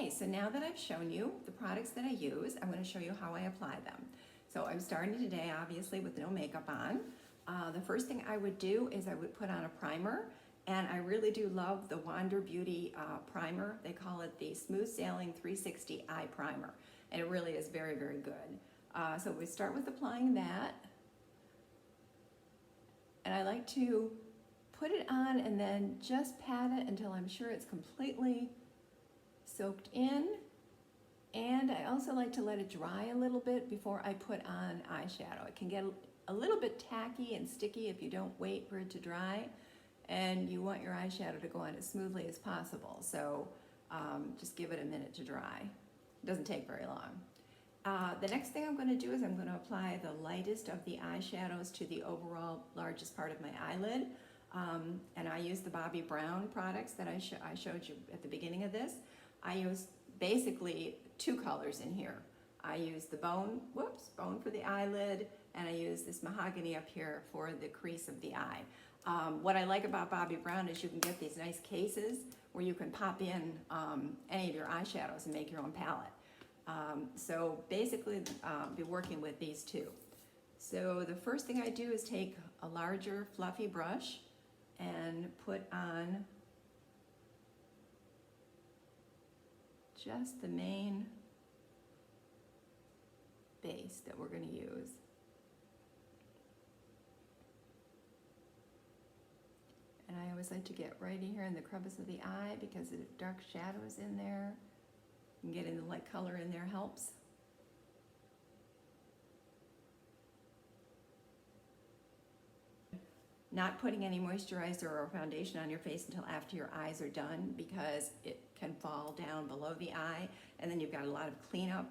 Okay, so now that I've shown you the products that I use, I'm going to show you how I apply them. So I'm starting today, obviously, with no makeup on. The first thing I would do is I would put on a primer, and I really do love the Wander Beauty primer. They call it the Smooth Sailing 360 Eye Primer, and it really is very, very good. So we start with applying that, and I like to put it on and then just pat it until I'm sure it's completely soaked in. And I also like to let it dry a little bit before I put on eyeshadow. It can get a little bit tacky and sticky if you don't wait for it to dry, and you want your eyeshadow to go on as smoothly as possible. So just give it a minute to dry. It doesn't take very long. The next thing I'm going to do is I'm going to apply the lightest of the eyeshadows to the overall largest part of my eyelid. And I use the Bobbi Brown products that I showed you at the beginning of this. I use basically two colors in here. I use the bone for the eyelid, and I use this mahogany up here for the crease of the eye. What I like about Bobbi Brown is you can get these nice cases where you can pop in any of your eyeshadows and make your own palette. So basically, be working with these two. So the first thing I do is take a larger fluffy brush and put on just the main base that we're going to use. And I always like to get right in here in the crevice of the eye because the dark shadows in there and getting the light color in there helps. Not putting any moisturizer or foundation on your face until after your eyes are done, because it can fall down below the eye and then you've got a lot of cleanup.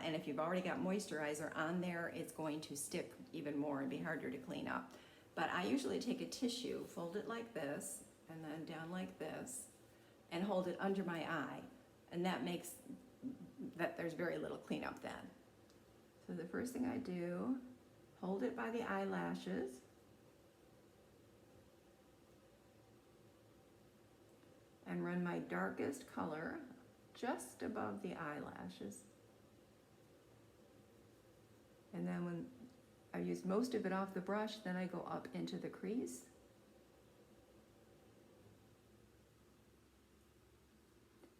And if you've already got moisturizer on there, it's going to stick even more and be harder to clean up. But I usually take a tissue, fold it like this, and then down like this, and hold it under my eye. And that makes that there's very little cleanup then. So the first thing I do, hold it by the eyelashes. And run my darkest color just above the eyelashes. And then when I use most of it off the brush, then I go up into the crease.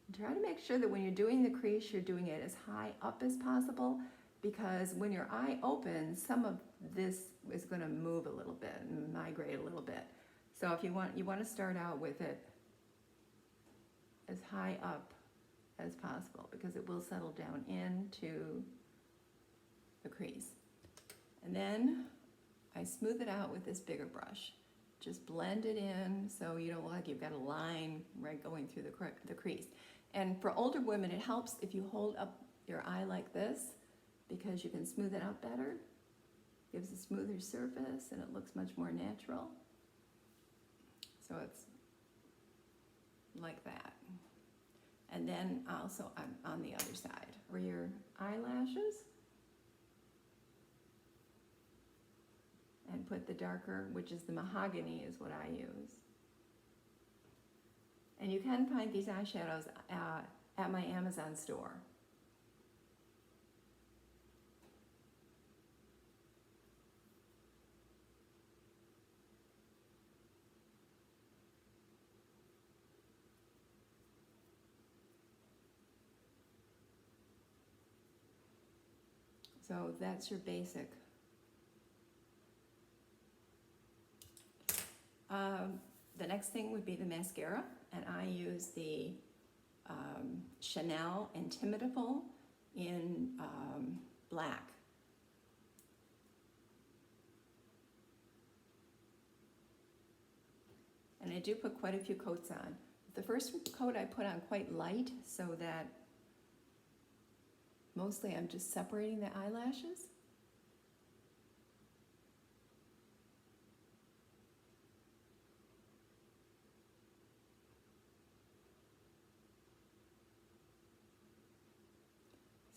And try to make sure that when you're doing the crease, you're doing it as high up as possible, because when your eye opens, some of this is going to move a little bit and migrate a little bit. So if you want to start out with it as high up as possible, because it will settle down into the crease. And then I smooth it out with this bigger brush. Just blend it in so you don't look like you've got a line right going through the crease. And for older women, it helps if you hold up your eye like this, because you can smooth it out better. Gives a smoother surface and it looks much more natural. So it's like that. And then also I'm on the other side for your eyelashes. And put the darker, which is the mahogany, is what I use. And you can find these eyeshadows at my Amazon store. So that's your basic. The next thing would be the mascara, and I use the Chanel Intimidable in black. And I do put quite a few coats on. The first coat I put on quite light so that mostly I'm just separating the eyelashes.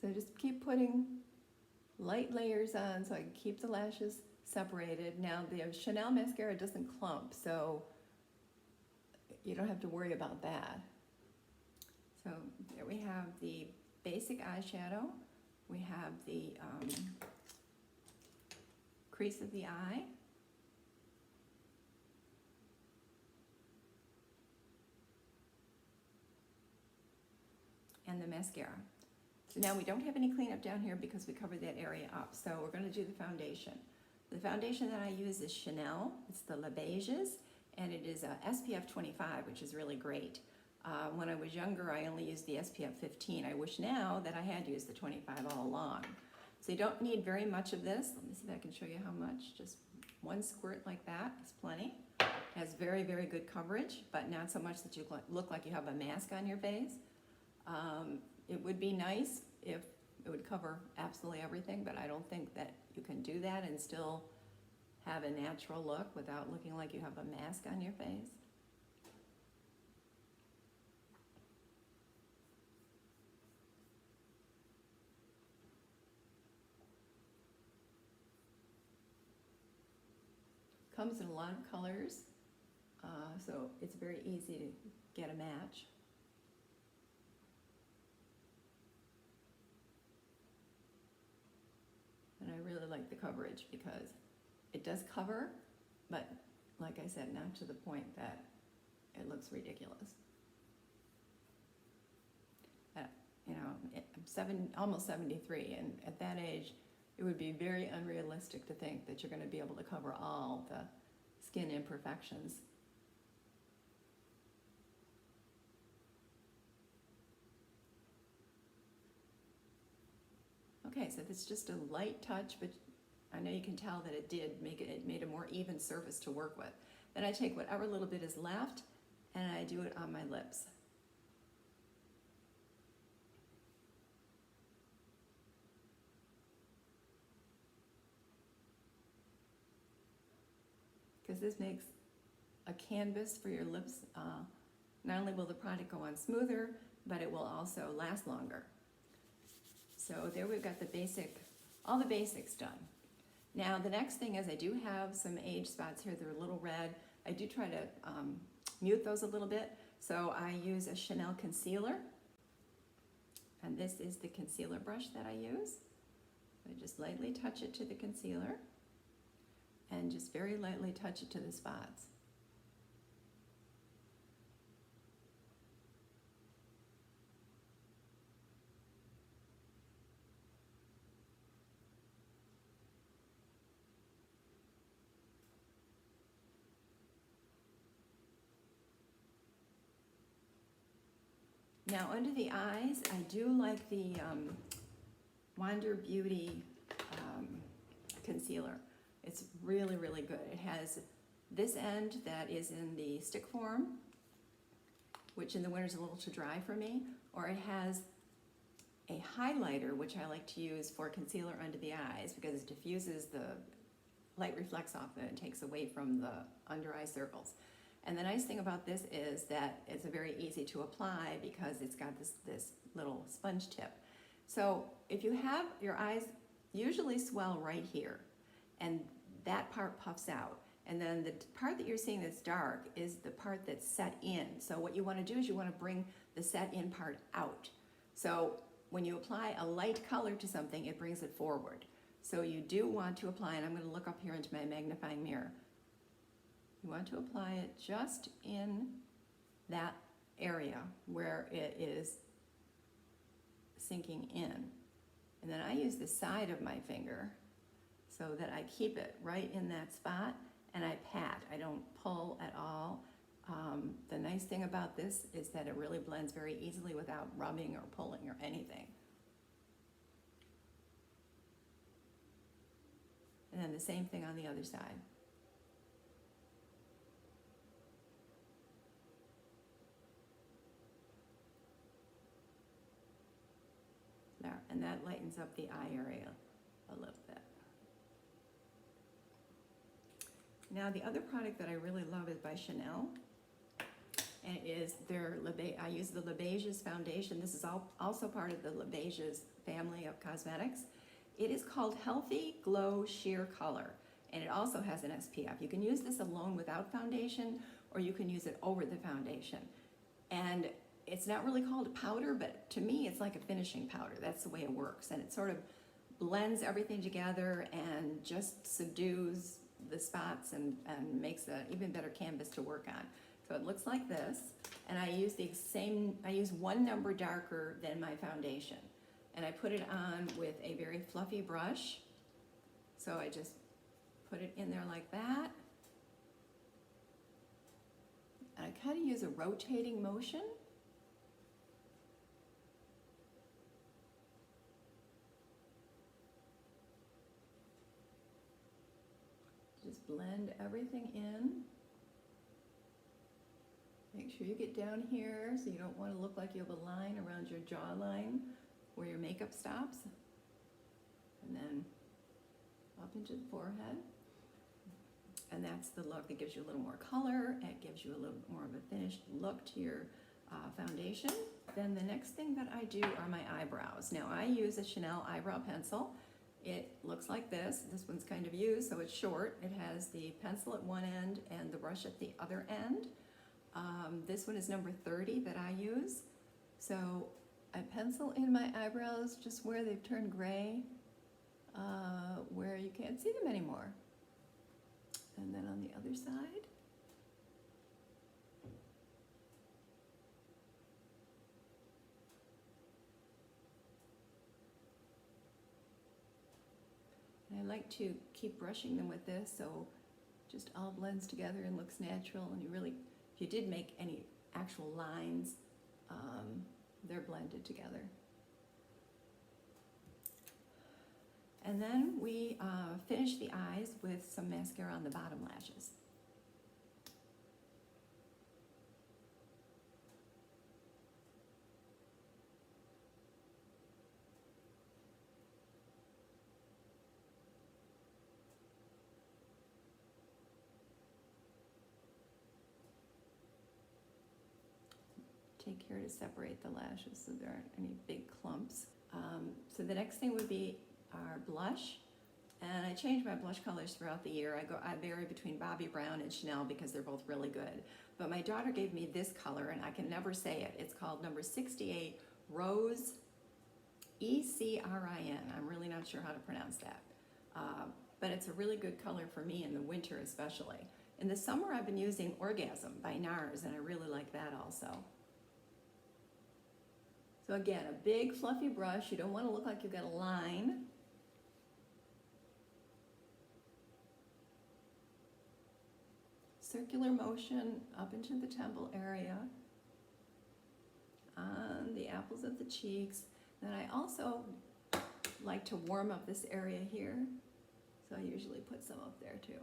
So just keep putting light layers on so I can keep the lashes separated. Now the Chanel mascara doesn't clump, so you don't have to worry about that. So there we have the basic eyeshadow, we have the crease of the eye, and the mascara. So now we don't have any cleanup down here because we covered that area up. So we're going to do the foundation. The foundation that I use is Chanel. It's the Le Beiges, and it is a SPF 25, which is really great. When I was younger, I only used the SPF 15. I wish now that I had used the 25 all along. So you don't need very much of this. Let me see if I can show you how much. Just one squirt like that is plenty. It has very, very good coverage, but not so much that you look like you have a mask on your face. It would be nice if it would cover absolutely everything, but I don't think that you can do that and still have a natural look without looking like you have a mask on your face. Comes in a lot of colors, so it's very easy to get a match. And I really like the coverage because it does cover, but like I said, not to the point that it looks ridiculous. You know, I'm almost 73, and at that age, it would be very unrealistic to think that you're going to be able to cover all the skin imperfections. Okay, so that's just a light touch, but I know you can tell that it made a more even surface to work with. Then I take whatever little bit is left and I do it on my lips. Because this makes a canvas for your lips. Not only will the product go on smoother, but it will also last longer. So there we've got all the basics done. Now the next thing is I do have some age spots here. They're a little red. I do try to mute those a little bit. So I use a Chanel concealer. And this is the concealer brush that I use. I just lightly touch it to the concealer and just very lightly touch it to the spots. Now under the eyes, I do like the Wander Beauty concealer. It's really, really good. It has this end that is in the stick form, which in the winter is a little too dry for me, or it has a highlighter, which I like to use for concealer under the eyes because it diffuses the light reflects off it and takes away from the under eye circles. And the nice thing about this is that it's very easy to apply because it's got this little sponge tip. So if you have your eyes usually swell right here, and that part puffs out. And then the part that you're seeing that's dark is the part that's set in. So what you want to do is you want to bring the set in part out. So when you apply a light color to something, it brings it forward. So you do want to apply, and I'm going to look up here into my magnifying mirror. You want to apply it just in that area where it is sinking in. And then I use the side of my finger so that I keep it right in that spot, and I pat. I don't pull at all. The nice thing about this is that it really blends very easily without rubbing or pulling or anything. And then the same thing on the other side. There, and that lightens up the eye area a little bit. Now the other product that I really love is by Chanel, and it is I use the Le Beiges foundation. This is also part of the Le Beiges family of cosmetics. It is called Healthy Glow Sheer Color, and it also has an SPF. You can use this alone without foundation, or you can use it over the foundation. And it's not really called a powder, but to me it's like a finishing powder. That's the way it works, and it sort of blends everything together and just subdues the spots and makes an even better canvas to work on. So it looks like this, and I use one number darker than my foundation, and I put it on with a very fluffy brush. So I just put it in there like that. And I kind of use a rotating motion. Just blend everything in. Make sure you get down here so you don't want to look like you have a line around your jawline where your makeup stops. And then up into the forehead. And that's the look that gives you a little more color. It gives you a little more of a finished look to your foundation. Then the next thing that I do are my eyebrows. Now I use a Chanel eyebrow pencil. It looks like this. This one's kind of used, so it's short. It has the pencil at one end and the brush at the other end. This one is number 30 that I use. So I pencil in my eyebrows just where they've turned gray, where you can't see them anymore. And then on the other side. And I like to keep brushing them with this so just all blends together and looks natural, and you really, if you did make any actual lines, they're blended together. And then we finish the eyes with some mascara on the bottom lashes. Take care to separate the lashes so there aren't any big clumps. So the next thing would be our blush, and I change my blush colors throughout the year. I vary between Bobbi Brown and Chanel because they're both really good. But my daughter gave me this color, and I can never say it. It's called number 68 Rose ECRIN. I'm really not sure how to pronounce that. But it's a really good color for me in the winter especially. In the summer I've been using Orgasm by NARS, and I really like that also. So again, a big fluffy brush. You don't want to look like you've got a line. Circular motion up into the temple area, on the apples of the cheeks. Then I also like to warm up this area here, so I usually put some up there too.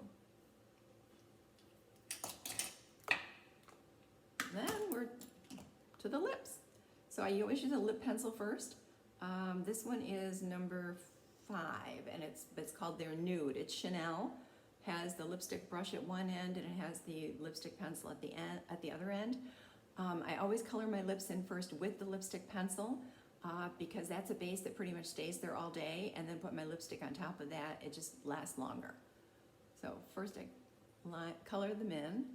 Then we're to the lips. So I always use a lip pencil first. This one is number 5, and it's called their Nude. It's Chanel. Has the lipstick brush at one end, and it has the lipstick pencil at the other end. I always color my lips in first with the lipstick pencil because that's a base that pretty much stays there all day, and then put my lipstick on top of that. It just lasts longer. So first I color them in.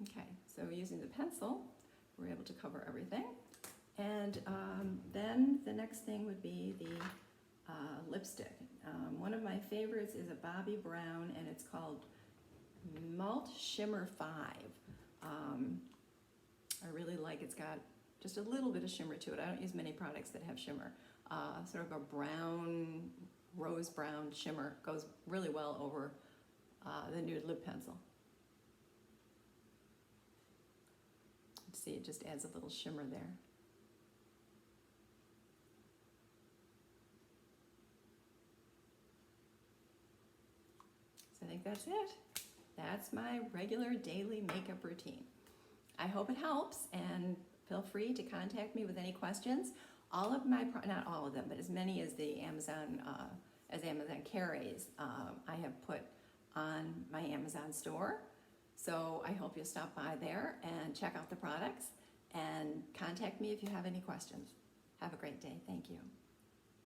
Okay, so using the pencil, we're able to cover everything. And then the next thing would be the lipstick. One of my favorites is a Bobbi Brown, and it's called Malt Shimmer 5. I really like, it's got just a little bit of shimmer to it. I don't use many products that have shimmer. Sort of a brown, rose brown shimmer goes really well over the nude lip pencil. See, it just adds a little shimmer there. So I think that's it. That's my regular daily makeup routine. I hope it helps, and feel free to contact me with any questions. All of my, not all of them, but as many as the Amazon as Amazon carries, I have put on my Amazon store. So I hope you'll stop by there and check out the products and contact me if you have any questions. Have a great day. Thank you.